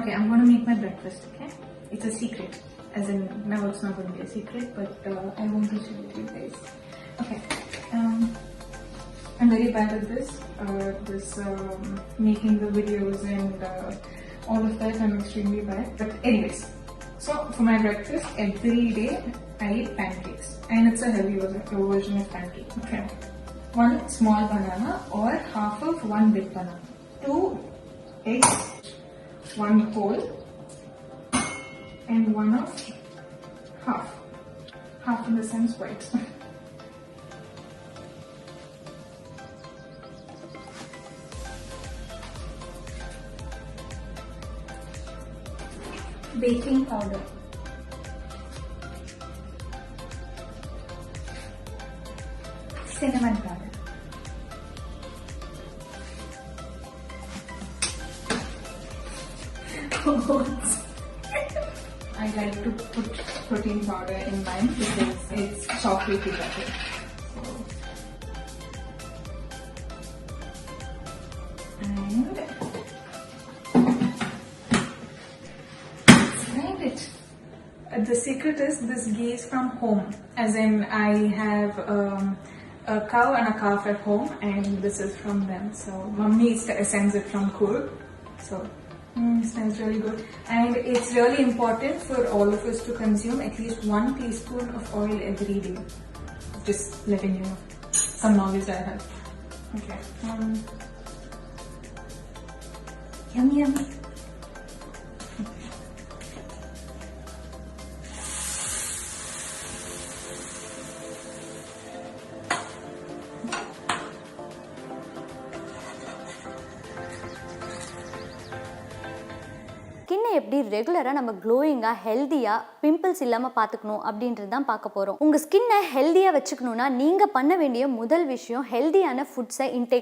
Okay, I'm going to make my breakfast, okay? It's a secret. As in, now it's not going to be a secret, but I won't be sharing with you guys. Okay. I'm very bad at this. Making the videos and all of that, I'm extremely bad. But anyways, so for my breakfast, every day I eat pancakes. And it's a healthy version of pancake. Okay. 1 small banana or half of 1 big banana. 2 eggs, 1 whole, and 1 of half. Half in the sense white. Baking powder. Cinnamon powder. I like to put protein powder in mine because it's chocolatey butter. And grind it. The secret is this ghee is from home, as in I have a cow and a calf at home, and this is from them. So mummy sends it from Kurg. So it smells really good, and it's really important for all of us to consume at least 1 teaspoon of oil every day. Just letting you know some knowledge I have. Okay. Yummy, yummy. ஸ்கின்னை எப்படி ரெகுலராக நம்ம க்ளோயிங்காக ஹெல்த்தியாக pimples இல்லாமல் பார்த்துக்கணும் அப்படின்றது தான் பார்க்க போகிறோம். உங்கள் ஸ்கின்னை ஹெல்த்தியாக வச்சுக்கணுன்னா நீங்கள் பண்ண வேண்டிய முதல் விஷயம் ஹெல்த்தியான ஃபுட்ஸை இன்டேக்